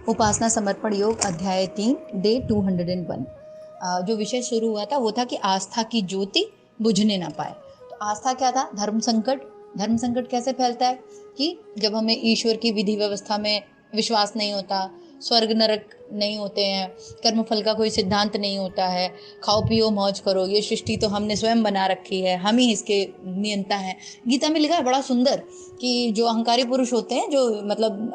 उपासना समर्पण योग अध्याय 3 डे 201। जो विषय शुरू हुआ था वो था कि आस्था की ज्योति बुझने ना पाए। तो आस्था क्या था? धर्म संकट। धर्म संकट कैसे फैलता है कि जब हमें ईश्वर की विधि व्यवस्था में विश्वास नहीं होता, स्वर्ग नरक नहीं होते हैं, कर्मफल का कोई सिद्धांत नहीं होता है, खाओ पियो मौज करो, ये सृष्टि तो हमने स्वयं बना रखी है, हम ही इसके नियंता हैं। गीता में लिखा है बड़ा सुंदर कि जो अहंकारी पुरुष होते हैं, जो मतलब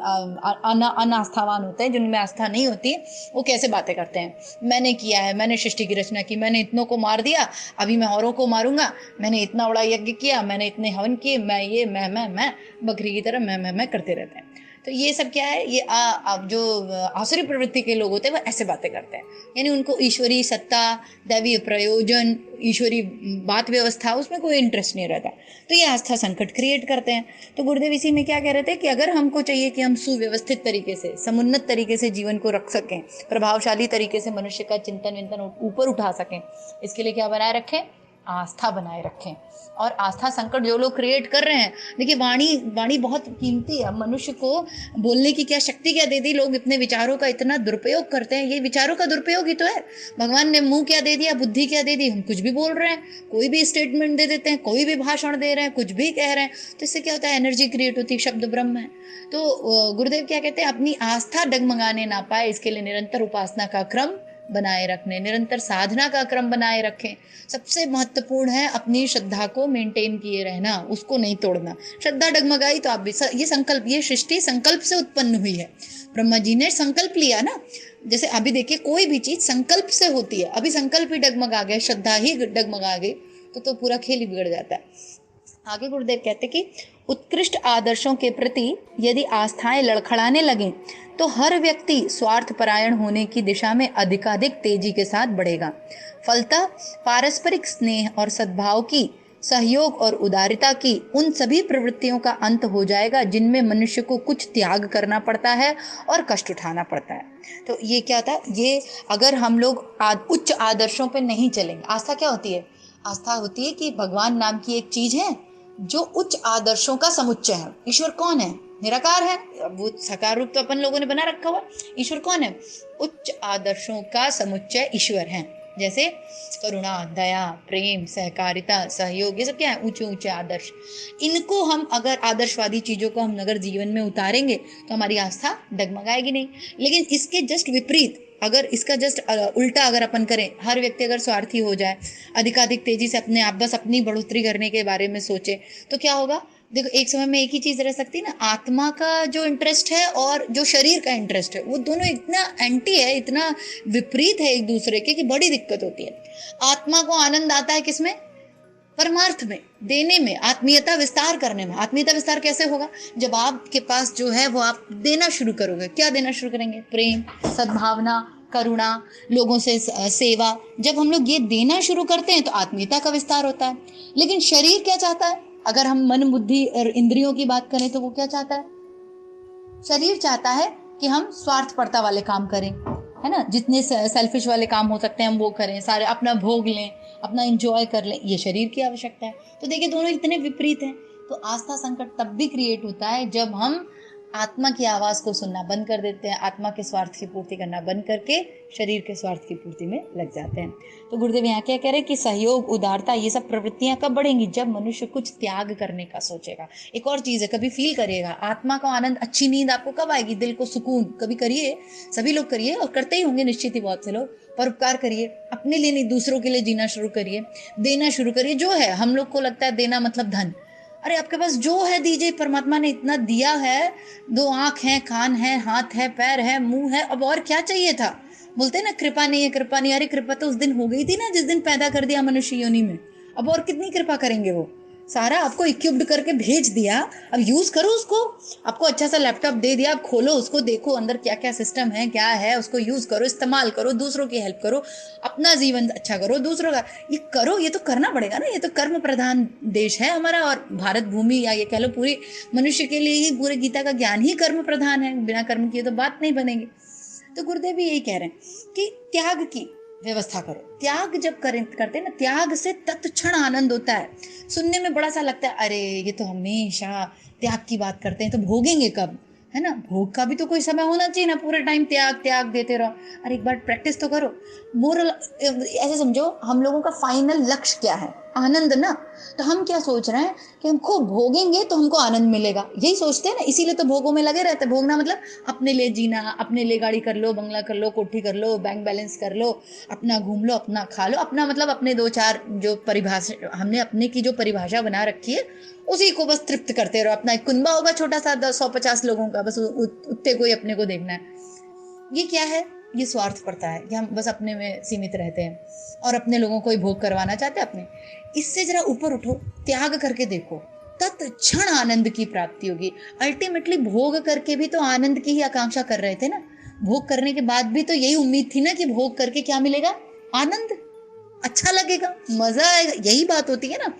अनास्थावान होते हैं, जिनमें आस्था नहीं होती, वो कैसे बातें करते हैं। मैंने किया है, मैंने सृष्टि की रचना की, मैंने इतनों को मार दिया, अभी मैं औरों को मारूंगा, मैंने इतना बड़ा यज्ञ किया, मैंने इतने हवन किए, मैं ये मैं बकरी की तरह मैं करते रहते हैं। तो ये सब क्या है? ये जो आसुरी प्रवृत्ति के लोग होते हैं वो ऐसे बातें करते हैं, यानी उनको ईश्वरीय सत्ता, दैवीय प्रयोजन, ईश्वरीय बात व्यवस्था, उसमें कोई इंटरेस्ट नहीं रहता। तो ये आस्था संकट क्रिएट करते हैं। तो गुरुदेव इसी में क्या कह रहे थे कि अगर हमको चाहिए कि हम सुव्यवस्थित तरीके से, समुन्नत तरीके से जीवन को रख सकें, प्रभावशाली तरीके से मनुष्य का चिंतन विंतन ऊपर उठा सकें, इसके लिए क्या बनाए रखें? आस्था बनाए रखें। और आस्था संकट जो लोग क्रिएट कर रहे हैं, देखिए वाणी बहुत कीमती है। मनुष्य को बोलने की क्या शक्ति क्या दे दी, लोग इतने विचारों का इतना दुरुपयोग करते हैं। ये विचारों का दुरुपयोग ही तो है। भगवान ने मुंह क्या दे दिया, बुद्धि क्या दे दी, हम कुछ भी बोल रहे हैं, कोई भी स्टेटमेंट दे देते हैं, कोई भी भाषण दे रहे हैं, कुछ भी कह रहे हैं। तो इससे क्या होता है? एनर्जी क्रिएट होती है, शब्द ब्रह्म है। तो गुरुदेव क्या कहते हैं? अपनी आस्था डगमगाने ना पाए, इसके लिए निरंतर उपासना का क्रम बनाए रखने, निरंतर साधना का क्रम बनाए रखें। सबसे महत्वपूर्ण है अपनी श्रद्धा को मेंटेन किए रहना, उसको नहीं तोड़ना। श्रद्धा डगमगाई तो आप भी, ये संकल्प, ये सृष्टि संकल्प से उत्पन्न हुई है। ब्रह्मा जी ने संकल्प लिया ना। जैसे अभी देखिए, कोई भी चीज संकल्प से होती है। अभी संकल्प ही डगमगा गया, श्रद्धा ही डगमगा गई, तो पूरा खेल ही बिगड़ जाता है। आगे गुरुदेव कहते कि उत्कृष्ट आदर्शों के प्रति यदि आस्थाएं लड़खड़ाने लगें तो हर व्यक्ति स्वार्थ परायण होने की दिशा में अधिकाधिक तेजी के साथ बढ़ेगा। फलतः पारस्परिक स्नेह और सद्भाव की, सहयोग और उदारता की उन सभी प्रवृत्तियों का अंत हो जाएगा जिनमें मनुष्य को कुछ त्याग करना पड़ता है और कष्ट उठाना पड़ता है। तो ये क्या था? ये अगर हम लोग उच्च आदर्शों पे नहीं चलेंगे। आस्था क्या होती है? आस्था होती है कि भगवान नाम की एक चीज है जो उच्च आदर्शों का समुच्चय है। ईश्वर कौन है? निराकार है। वो साकार रूप तो अपन लोगों ने बना रखा हुआ। ईश्वर कौन है? उच्च आदर्शों का समुच्चय ईश्वर है। जैसे करुणा, दया, प्रेम, सहकारिता, सहयोग, ये सब क्या है? ऊंचे ऊंचे आदर्श। इनको हम अगर, आदर्शवादी चीजों को हम अगर जीवन में उतारेंगे तो हमारी आस्था डगमगाएगी नहीं। लेकिन इसके जस्ट विपरीत, अगर इसका जस्ट उल्टा अगर अपन करें, हर व्यक्ति अगर स्वार्थी हो जाए, अधिकाधिक तेजी से अपने आप, बस अपनी बढ़ोतरी करने के बारे में सोचे, तो क्या होगा? देखो, एक समय में एक ही चीज रह सकती है ना। आत्मा का जो इंटरेस्ट है और जो शरीर का इंटरेस्ट है, वो दोनों इतना एंटी है, इतना विपरीत है एक दूसरे के, कि बड़ी दिक्कत होती है। आत्मा को आनंद आता है किसमें? परमार्थ में, देने में, आत्मीयता विस्तार करने में। आत्मीयता विस्तार कैसे होगा? जब आपके पास जो है वो आप देना शुरू करोगे। क्या देना शुरू करेंगे? प्रेम, सद्भावना, करुणा, लोगों से सेवा। जब हम लोग ये देना शुरू करते हैं तो आत्मीयता का विस्तार होता है। लेकिन शरीर क्या चाहता है? अगर हम मन, बुद्धि और इंद्रियों की बात करें तो वो क्या चाहता है? शरीर चाहता है कि हम स्वार्थपरता वाले काम करें, है ना। जितने सेल्फिश वाले काम हो सकते हैं हम वो करें, सारे अपना भोग लें, अपना एंजॉय कर लें। ये शरीर की आवश्यकता है। तो देखिए, दोनों इतने विपरीत हैं। तो आस्था संकट तब भी क्रिएट होता है जब हम आत्मा की आवाज को सुनना बंद कर देते हैं, आत्मा के स्वार्थ की पूर्ति करना बंद करके शरीर के स्वार्थ की पूर्ति में लग जाते हैं। तो गुरुदेव यहाँ क्या कह रहे हैं कि सहयोग, उदारता, ये सब प्रवृत्तियां कब बढ़ेंगी? जब मनुष्य कुछ त्याग करने का सोचेगा। एक और चीज है, कभी फील करिएगा आत्मा का आनंद, अच्छी नींद आपको कब आएगी? दिल को सुकून कभी करिए, सभी लोग करिए, और करते ही होंगे निश्चित ही बहुत से लोग। परोपकार करिए, अपने लिए नहीं दूसरों के लिए जीना शुरू करिए, देना शुरू करिए। जो है, हम लोग को लगता है देना मतलब धन। अरे आपके पास जो है दीजिए, परमात्मा ने इतना दिया है। 2 आंख है, कान है, हाथ है, पैर है, मुंह है, अब और क्या चाहिए था? बोलते हैं ना, कृपा नहीं है, कृपा नहीं। अरे कृपा तो उस दिन हो गई थी ना जिस दिन पैदा कर दिया मनुष्य योनि में। अब और कितनी कृपा करेंगे? वो सारा आपको इक्विप्ड करके भेज दिया, अब यूज करो उसको। आपको अच्छा सा लैपटॉप दे दिया, आप खोलो उसको, देखो अंदर क्या क्या सिस्टम है, क्या है, उसको यूज करो, इस्तेमाल करो, दूसरों की हेल्प करो, अपना जीवन अच्छा करो, दूसरों का ये करो। ये तो करना पड़ेगा ना। ये तो कर्म प्रधान देश है हमारा, और भारत भूमि, या ये कह लो पूरी मनुष्य के लिए ही पूरे गीता का ज्ञान ही कर्म प्रधान है। बिना कर्म किए तो बात नहीं बनेगी। तो गुरुदेव भी यही कह रहे हैं कि त्याग की व्यवस्था करो। त्याग जब करते हैं ना, त्याग से तत्क्षण आनंद होता है। सुनने में बड़ा सा लगता है, अरे ये तो हमेशा त्याग की बात करते हैं, तो भोगेंगे कब? है ना, भोग का भी तो कोई समय होना चाहिए ना, पूरे टाइम त्याग त्याग देते रहो। अरे एक बार प्रैक्टिस तो करो। मोरल ऐसे समझो, हम लोगों का फाइनल लक्ष्य क्या है? आनंद ना। तो हम क्या सोच रहे हैं कि हम खूब भोगेंगे तो हमको आनंद मिलेगा, यही सोचते हैं ना, इसीलिए तो भोगों में लगे रहते हैं। भोगना मतलब अपने लिए जीना, अपने लिए गाड़ी कर लो, बंगला कर लो, कोठी कर लो, बैंक बैलेंस कर लो, अपना घूम लो, अपना खा लो, अपना मतलब अपने दो चार जो परिभाषा हमने अपने की जो परिभाषा बना रखी है उसी को बस तृप्त करते रहो। अपना एक कुनबा होगा छोटा सा 100-50 लोगों का, बस उतने को ही अपने को देखना है। ये क्या है? ये स्वार्थ पड़ता है कि हम बस अपने में सीमित रहते हैं और अपने लोगों को ही भोग करवाना चाहते हैं अपने। इससे जरा ऊपर उठो, त्याग करके देखो, तत्क्षण आनंद की प्राप्ति होगी। अल्टीमेटली भोग करके भी तो आनंद की ही आकांक्षा कर रहे थे ना। भोग करने के बाद भी तो यही उम्मीद थी ना कि भोग करके क्या मिलेगा? आनंद, अच्छा लगेगा, मजा आएगा, यही बात होती है ना।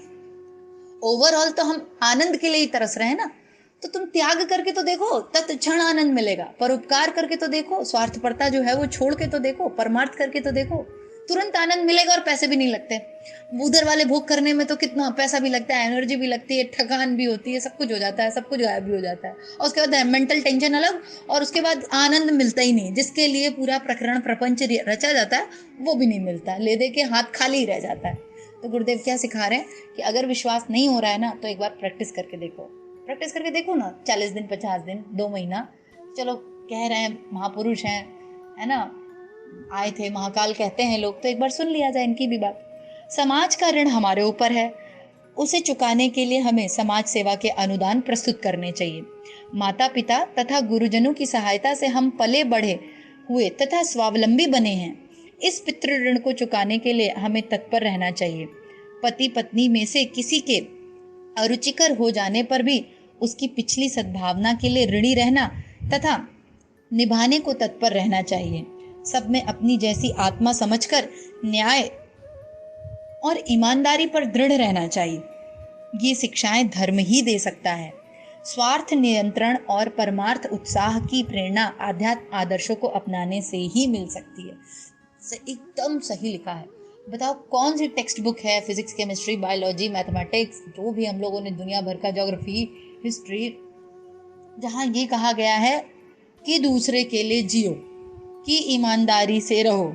ओवरऑल तो हम आनंद के लिए ही तरस रहे हैं ना। तो तुम त्याग करके तो देखो, तत्क्षण आनंद मिलेगा। परोपकार करके तो देखो, स्वार्थपरता जो है वो छोड़ के तो देखो, परमार्थ करके तो देखो, तुरंत आनंद मिलेगा और पैसे भी नहीं लगते। उधर वाले भोग करने में तो कितना पैसा भी लगता है, एनर्जी भी लगती है, थकान भी होती है, सब कुछ हो जाता है, सब कुछ गायब भी हो जाता है, और उसके बाद मेंटल टेंशन अलग, और उसके बाद आनंद मिलता ही नहीं। जिसके लिए पूरा प्रकरण प्रपंच रचा जाता है वो भी नहीं मिलता, ले दे के हाथ खाली ही रह जाता है। तो गुरुदेव क्या सिखा रहे हैं कि अगर विश्वास नहीं हो रहा है ना, तो एक बार प्रैक्टिस करके देखो। प्रैक्टिस करके देखो ना, 40 दिन, 50 दिन, 2 महीना। चलो, कह रहे हैं महापुरुष हैं, है ना, आए थे महाकाल कहते हैं लोग, तो एक बार सुन लिया जाए इनकी भी बात। समाज का ऋण हमारे ऊपर है, उसे चुकाने के लिए हमें समाज सेवा के अनुदान प्रस्तुत करने चाहिए। माता पिता तथा गुरुजनों की सहायता से हम पले बढ़े हुए तथा स्वावलंबी बने हैं। इस पितृ ऋण को चुकाने के लिए हमें तत्पर रहना चाहिए। पति पत्नी में से किसी के अरुचिकर हो जाने पर भी उसकी पिछली सद्भावना के लिए ऋणी रहना तथा निभाने को तत्पर रहना चाहिए। सब में अपनी जैसी आत्मा समझकर न्याय और ईमानदारी पर दृढ़ रहना चाहिए। ये शिक्षाएं धर्म ही दे सकता है। स्वार्थ नियंत्रण और परमार्थ उत्साह की प्रेरणा आध्यात्म आदर्शों को अपनाने से ही मिल सकती है। एकदम सही लिखा है। बताओ कौन सी टेक्स्ट बुक है, फिजिक्स, केमिस्ट्री, बायोलॉजी, मैथमेटिक्स, जो भी हम लोगों ने दुनिया भर का, ज्योग्राफी, हिस्ट्री, जहाँ ये कहा गया है कि दूसरे के लिए जियो, कि ईमानदारी से रहो,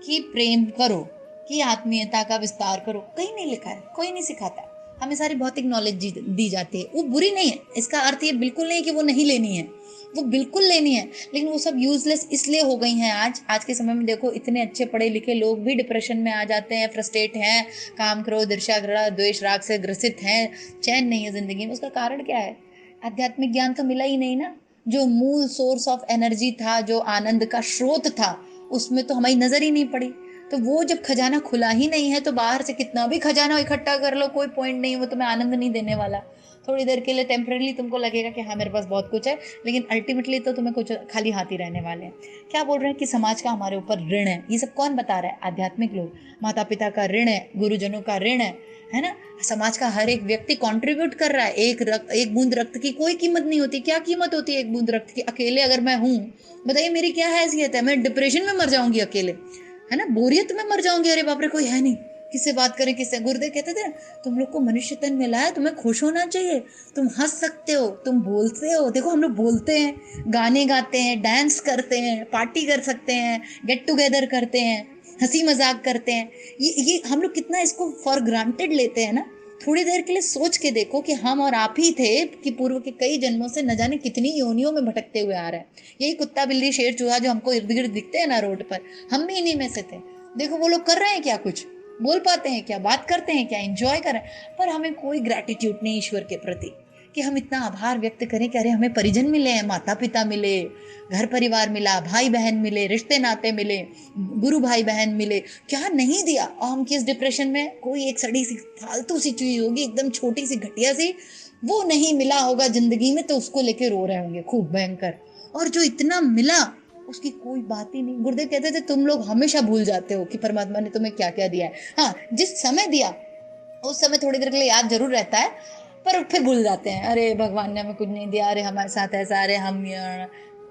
कि प्रेम करो, कि आत्मीयता का विस्तार करो? कहीं नहीं लिखा है, कोई नहीं सिखाता। हमें सारी भौतिक नॉलेज दी जाती है। वो बुरी नहीं है, इसका अर्थ ये बिल्कुल नहीं कि वो नहीं लेनी है, वो बिल्कुल लेनी है, लेकिन वो सब यूजलेस इसलिए हो गई हैं। आज के समय में देखो, इतने अच्छे पढ़े लिखे लोग भी डिप्रेशन में आ जाते हैं, फ्रस्ट्रेट हैं, काम क्रोध ईर्ष्या घृणा द्वेष राग से ग्रसित हैं, चैन नहीं है जिंदगी में। उसका कारण क्या है? आध्यात्मिक ज्ञान तो मिला ही नहीं ना। जो मूल सोर्स ऑफ एनर्जी था, जो आनंद का स्रोत था, उसमें तो हमारी नजर ही नहीं पड़ी। तो वो जब खजाना खुला ही नहीं है, तो बाहर से कितना भी खजाना इकट्ठा कर लो, कोई पॉइंट नहीं, वो तुम्हें आनंद नहीं देने वाला। थोड़ी देर के लिए टेम्परेली तुमको लगेगा कि हाँ मेरे पास बहुत कुछ है, लेकिन अल्टीमेटली तो तुम्हें कुछ खाली हाथ ही रहने वाले हैं। क्या बोल रहे हैं कि समाज का हमारे ऊपर ऋण है। ये सब कौन बता रहा है? आध्यात्मिक लोग। माता पिता का ऋण है, गुरुजनों का ऋण है ना। समाज का हर एक व्यक्ति कंट्रीब्यूट कर रहा है। एक बूंद रक्त की कोई कीमत नहीं होती। क्या कीमत होती है एक बूंद रक्त की? अकेले अगर मैं हूँ, बताइए मेरी क्या हैसियत है? मैं डिप्रेशन में मर जाऊंगी अकेले, है ना, बोरियत में मर जाऊंगी। अरे बाप रे, कोई है नहीं, किससे बात करें, किससे? गुरुदेव कहते थे तुम लोग को मनुष्य तन मिला है, तुम्हें खुश होना चाहिए, तुम हंस सकते हो, तुम बोलते हो। देखो हम लोग बोलते हैं, गाने गाते हैं, डांस करते हैं, पार्टी कर सकते हैं, गेट टुगेदर करते हैं, हंसी मजाक करते हैं। ये हम लोग कितना इसको फॉर ग्रांटेड लेते हैं ना। थोड़ी देर के लिए सोच के देखो कि हम और आप ही थे कि पूर्व के कई जन्मों से न जाने कितनी योनियों में भटकते हुए आ रहे हैं। यही कुत्ता बिल्ली शेर चूहा जो हमको इर्द गिर्द दिखते हैं ना रोड पर, हम भी इन्हीं में से थे। देखो वो लोग कर रहे हैं क्या? कुछ बोल पाते हैं क्या? बात करते हैं क्या? एंजॉय कर रहे हैं? पर हमें कोई ग्रैटिट्यूड नहीं ईश्वर के प्रति कि हम इतना आभार व्यक्त करें कि अरे हमें परिजन मिले हैं, माता पिता मिले, घर परिवार मिला, भाई बहन मिले, रिश्ते नाते मिले, गुरु भाई बहन मिले, क्या नहीं दिया। और हम किस डिप्रेशन में, कोई एक सड़ी सी फालतू सी चीज होगी, एकदम छोटी सी घटिया सी, वो नहीं मिला होगा जिंदगी में, तो उसको लेके रो रहे होंगे खूब भयंकर। और जो इतना मिला उसकी कोई बात ही नहीं। गुरुदेव कहते थे तुम लोग हमेशा भूल जाते हो कि परमात्मा ने तुम्हें क्या क्या दिया है। हाँ, जिस समय दिया उस समय थोड़ी देर के लिए याद जरूर रहता है, पर फिर भूल जाते हैं। अरे भगवान ने हमें कुछ नहीं दिया, अरे हमारे साथ ऐसा, अरे हम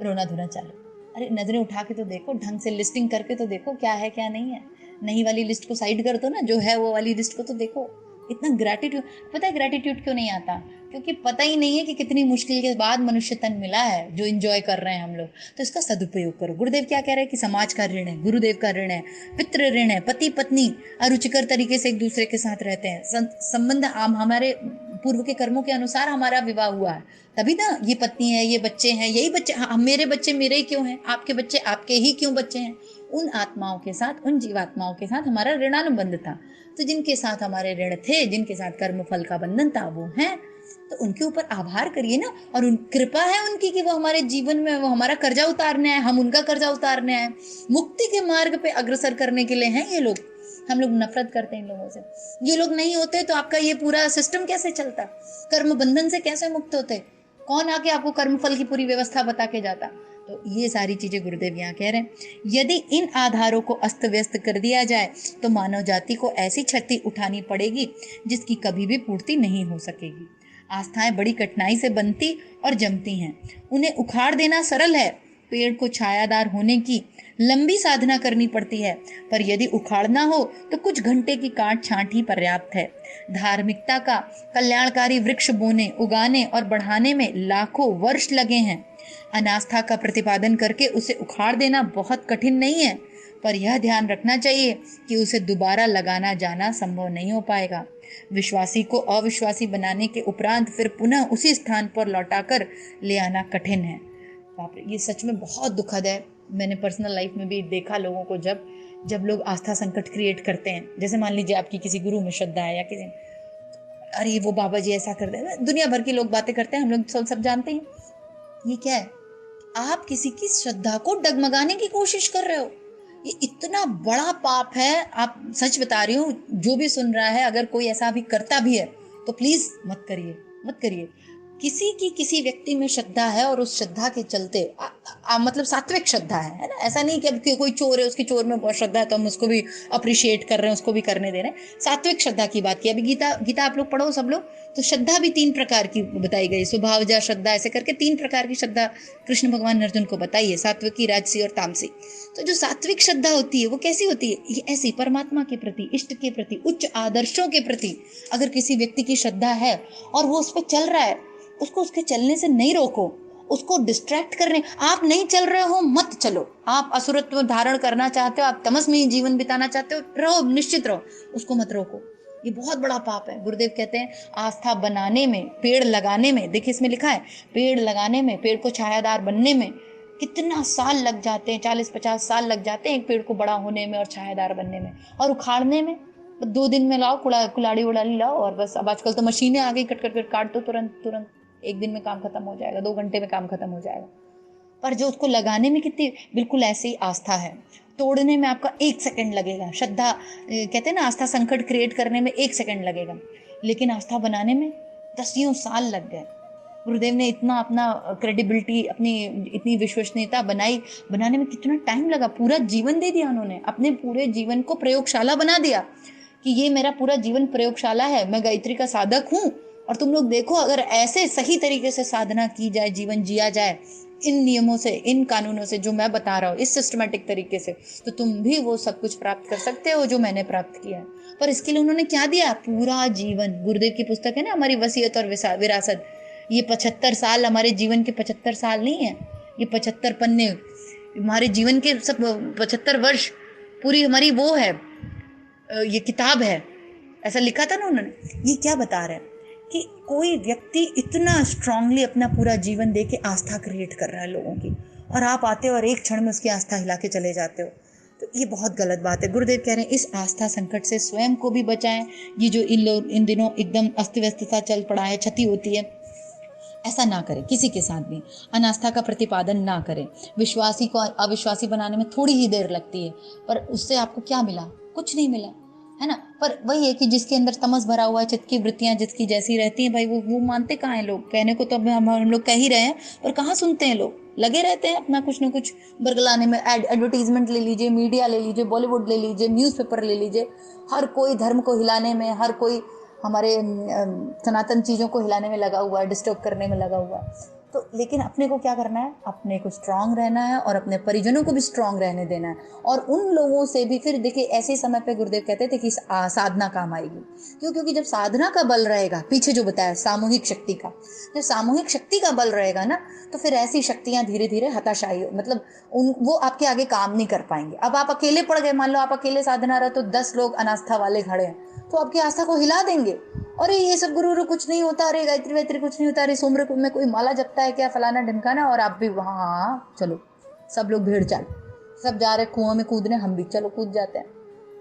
रोना धोना चालू। अरे नजरें उठा के तो देखो, ढंग से लिस्टिंग करके तो देखो क्या है क्या नहीं है। नहीं वाली लिस्ट को साइड कर दो ना, जो है वो वाली लिस्ट को तो देखो। इतना ग्रैटिट्यूड, पता है ग्रैटिट्यूड क्यों नहीं आता? क्योंकि पता ही नहीं है कि कितनी मुश्किल के बाद मनुष्य तन मिला है जो एंजॉय कर रहे हैं हम लोग। तो इसका सदुपयोग करो। गुरुदेव क्या कह रहे हैं कि समाज का ऋण है, गुरुदेव का ऋण है, पितृ ऋण है, पति पत्नी अरुचिकर तरीके से एक दूसरे के साथ रहते हैं, संबंध हमारे पूर्व के कर्मों के अनुसार हमारा विवाह हुआ है, तभी ना ये पत्नी है, ये बच्चे हैं, यही बच्चे, मेरे बच्चे मेरे ही क्यों हैं, आपके बच्चे आपके ही क्यों बच्चे हैं? उन आत्माओं के साथ, उन जीवात्माओं के साथ हमारा ऋणानुबंध था। तो जिनके साथ हमारे ऋण थे, जिनके साथ कर्म फल का बंधन था, वो हैं, तो उनके ऊपर आभार करिए ना। और उन कृपा है उनकी कि वो हमारे जीवन में, वो हमारा कर्जा उतारने आए, हम उनका कर्जा उतारने आए, मुक्ति के मार्ग पे अग्रसर करने के लिए हैं ये लोग। हम लोग नफरत करते हैं इन लोगों से। ये लोग नहीं होते तो आपका ये पूरा सिस्टम कैसे चलता? कर्म बंधन से कैसे मुक्त होते? कौन आके आपको कर्म फल की पूरी व्यवस्था बता के जाता? तो ये सारी चीजें गुरुदेव यहाँ कह रहे हैं। यदि इन आधारों को अस्त व्यस्त कर दिया जाए तो मानव जाति को ऐसी क्षति उठानी पड़ेगी जिसकी कभी भी पूर्ति नहीं हो सकेगी। आस्थाएं बड़ी कठिनाई से बनती और जमती हैं। उन्हें उखाड़ देना सरल है। पेड़ को छायादार होने की लंबी साधना करनी पड़ती है, पर यदि उखाड़ना हो तो कुछ घंटे की काट छांट ही पर्याप्त है। धार्मिकता का कल्याणकारी वृक्ष बोने, उगाने और बढ़ाने में लाखों वर्ष लगे हैं। अनास्था का प्रतिपादन करके उसे उखाड़ देना बहुत कठिन नहीं है, पर यह ध्यान रखना चाहिए कि उसे दोबारा लगाना जाना संभव नहीं हो पाएगा। विश्वासी को अविश्वासी बनाने के उपरांत फिर पुनः उसी स्थान पर लौटाकर ले आना कठिन है। बाप रे, ये सच में बहुत दुखद है। मैंने पर्सनल लाइफ में भी देखा लोगों को, जब लोग आस्था संकट क्रिएट करते हैं, जैसे मान लीजिए आपकी किसी गुरु में श्रद्धा है या किसी, अरे वो बाबा जी ऐसा कर दे, दुनिया भर के लोग बातें करते हैं, हम लोग सब जानते हैं। ये क्या है? आप किसी की श्रद्धा को डगमगाने की कोशिश कर रहे हो। ये इतना बड़ा पाप है। आप, सच बता रही हूँ, जो भी सुन रहा है, अगर कोई ऐसा भी करता भी है तो प्लीज मत करिए, मत करिए। किसी की किसी व्यक्ति में श्रद्धा है और उस श्रद्धा के चलते मतलब सात्विक श्रद्धा है ना। ऐसा नहीं कि अब कोई चोर है, उसकी चोर में बहुत श्रद्धा है तो हम उसको भी अप्रिशिएट कर रहे हैं, उसको भी करने दे रहे हैं। सात्विक श्रद्धा की बात की। अभी गीता आप लोग पढ़ो सब लोग, तो श्रद्धा भी 3 प्रकार की बताई गई। स्वभावजा श्रद्धा, ऐसे करके 3 प्रकार की श्रद्धा कृष्ण भगवान ने अर्जुन को बताई है, सात्विकी, राजसी और तामसी। तो जो सात्विक श्रद्धा होती है वो कैसी होती है? ये ऐसी परमात्मा के प्रति, इष्ट के प्रति, उच्च आदर्शों के प्रति अगर किसी व्यक्ति की श्रद्धा है और वो उस पर चल रहा है, उसको उसके चलने से नहीं रोको, उसको डिस्ट्रैक्ट करने, आप नहीं चल रहे हो मत चलो। आप असुरत्व धारण करना चाहते हो, आप तमस में ही जीवन बिताना चाहते हो, रहो, निश्चित रहो, उसको मत रोको। ये बहुत बड़ा पाप है। गुरुदेव कहते हैं आस्था बनाने में, पेड़ लगाने में, देखिए इसमें लिखा है पेड़ लगाने में, पेड़ को छायादार बनने में कितना साल लग जाते हैं, 40-50 साल लग जाते हैं एक पेड़ को बड़ा होने में और छायादार बनने में। और उखाड़ने में 2 दिन में लाओ, कुलाड़ी उड़ाली लाओ और बस। अब आजकल तो मशीनें आ गई, कट कट कट काट दो, तुरंत 1 दिन में काम खत्म हो जाएगा, 2 घंटे में काम खत्म हो जाएगा। पर जो उसको लगाने में कितनी, बिल्कुल ऐसे ही आस्था है, तोड़ने में आपका 1 सेकंड लगेगा। श्रद्धा कहते हैं ना, आस्था संकट क्रिएट करने में 1 सेकंड लगेगा, लेकिन आस्था बनाने में 10 साल लग गए। गुरुदेव ने इतना अपना क्रेडिबिलिटी, अपनी इतनी विश्वसनीयता बनाने में कितना टाइम लगा। पूरा जीवन दे दिया उन्होंने, अपने पूरे जीवन को प्रयोगशाला बना दिया कि ये मेरा पूरा जीवन प्रयोगशाला है, मैं गायत्री का साधक हूँ। और तुम लोग देखो, अगर ऐसे सही तरीके से साधना की जाए, जीवन जिया जाए इन नियमों से, इन कानूनों से जो मैं बता रहा हूँ, इस सिस्टमेटिक तरीके से, तो तुम भी वो सब कुछ प्राप्त कर सकते हो जो मैंने प्राप्त किया है। पर इसके लिए उन्होंने क्या दिया? पूरा जीवन। गुरुदेव की पुस्तक है ना हमारी वसीयत और विरासत, ये 75 साल हमारे जीवन के 75 साल नहीं है, ये 75 पन्ने हमारे जीवन के, सब 75 वर्ष पूरी हमारी वो है, ये किताब है। ऐसा लिखा था ना उन्होंने। ये क्या बता रहे हैं कि कोई व्यक्ति इतना स्ट्रांगली अपना पूरा जीवन दे के आस्था क्रिएट कर रहा है लोगों की, और आप आते हो और एक क्षण में उसकी आस्था हिला के चले जाते हो, तो ये बहुत गलत बात है। गुरुदेव कह रहे हैं इस आस्था संकट से स्वयं को भी बचाएं। ये जो इन दिनों एकदम अस्त व्यस्त सा चल पड़ा है, क्षति होती है, ऐसा ना करें। किसी के साथ भी अनास्था का प्रतिपादन ना करें। विश्वासी को अविश्वासी बनाने में थोड़ी ही देर लगती है, पर उससे आपको क्या मिला? कुछ नहीं मिला, है ना। पर वही है कि जिसके अंदर तमस भरा हुआ है, चित्त की वृत्तियां जिसकी जैसी रहती हैं, भाई वो मानते कहाँ हैं लोग? कहने को तो अब हम लोग कह ही रहे हैं, पर कहाँ सुनते हैं लोग? लगे रहते हैं अपना कुछ न कुछ बरगलाने में। एडवर्टीजमेंट ले लीजिए, मीडिया ले लीजिए, बॉलीवुड ले लीजिए, न्यूज़पेपर ले लीजिए, हर कोई धर्म को हिलाने में, हर कोई हमारे सनातन चीज़ों को हिलाने में लगा हुआ है, डिस्टर्ब करने में लगा हुआ है। तो लेकिन अपने को क्या करना है, अपने को स्ट्रांग रहना है और अपने परिजनों को भी स्ट्रांग रहने देना है। और उन लोगों से भी फिर देखिए, ऐसे समय पे गुरुदेव कहते थे कि साधना काम आएगी। क्यों? क्योंकि जब साधना का बल रहेगा, पीछे जो बताया सामूहिक शक्ति का, जब सामूहिक शक्ति का बल रहेगा ना, तो फिर ऐसी शक्तियां धीरे धीरे हताशाई, मतलब वो आपके आगे काम नहीं कर पाएंगे। अब आप अकेले पड़ गए, मान लो आप अकेले साधना रहे तो 10 लोग अनास्था वाले खड़े हैं, तो आपकी आस्था को हिला देंगे। अरे ये सब गुरु कुछ नहीं होता, अरे गायत्री वायत्री कुछ नहीं होता, अरे सोमरे में कोई माला जपता है क्या, फलाना ढिमकाना, और आप भी वहाँ हाँ चलो, सब लोग भीड़ चाल, सब जा रहे कुआं में कूदने, हम भी चलो कूद जाते हैं।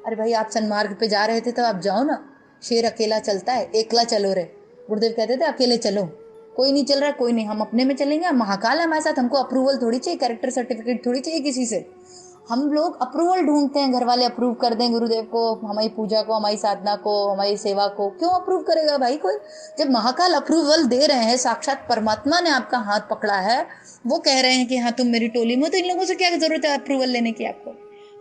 अरे भाई आप सन्मार्ग पे जा रहे थे तो आप जाओ ना, शेर अकेला चलता है, एकला चलो रे। गुरुदेव कहते थे अकेले चलो, कोई नहीं चल रहा, कोई नहीं, हम अपने में चलेंगे, हम महाकाल है हमारे साथ, हमको अप्रूवल थोड़ी चाहिए, कैरेक्टर सर्टिफिकेट थोड़ी चाहिए किसी से। हम लोग अप्रूवल ढूंढते हैं, घर वाले अप्रूव कर दें गुरुदेव को, हमारी पूजा को, हमारी साधना को, हमारी सेवा को। क्यों अप्रूव करेगा भाई कोई? जब महाकाल अप्रूवल दे रहे हैं, साक्षात परमात्मा ने आपका हाथ पकड़ा है, वो कह रहे हैं कि हाँ तुम मेरी टोली में हो, तो इन लोगों से क्या जरूरत है अप्रूवल लेने की आपको?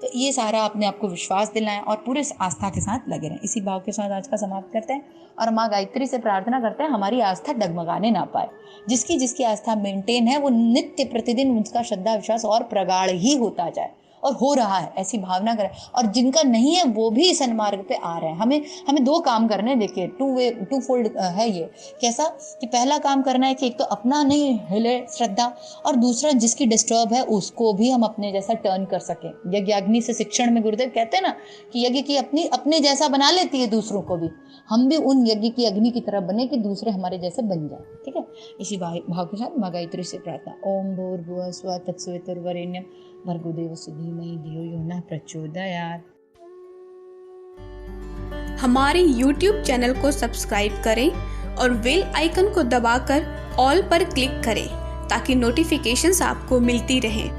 तो ये सारा अपने आपको विश्वास दिलाएं और पूरे आस्था के साथ लगे रहें। इसी भाव के साथ आज का समाप्त करते हैं और माँ गायत्री से प्रार्थना करते हैं हमारी आस्था डगमगाने ना पाए। जिसकी जिसकी आस्था मेंटेन है वो नित्य प्रतिदिन उसका श्रद्धा विश्वास और प्रगाढ़ ही होता जाए, और हो रहा है, ऐसी भावना करें। और जिनका नहीं है वो भी सन्मार्ग पे आ रहे हैं। हमें 2 काम करने, देखिए टू फोल्ड है ये। कैसा कि पहला काम करना है कि एक तो अपना नहीं हिले श्रद्धा, और दूसरा जिसकी डिस्टर्ब है उसको भी हम अपने जैसा टर्न कर सकें। यज्ञाग्नि से शिक्षण में गुरुदेव कहते हैं ना कि यज्ञ की अपने जैसा बना लेती है दूसरों को भी, हम भी उन यज्ञ की अग्नि की तरह बने कि दूसरे हमारे जैसे बन जाए। ठीक है, इसी भाव के साथ माँ गायत्री से प्रार्थना। ओम भूर्भुवः स्वः तत्सवितुर्वरेण्यं भर्गो देवस्य धीमहि धियो यो नः प्रचोदयात्। हमारे YouTube चैनल को सब्सक्राइब करें और बेल आइकन को दबाकर ऑल पर क्लिक करें ताकि नोटिफिकेशंस आपको मिलती रहें।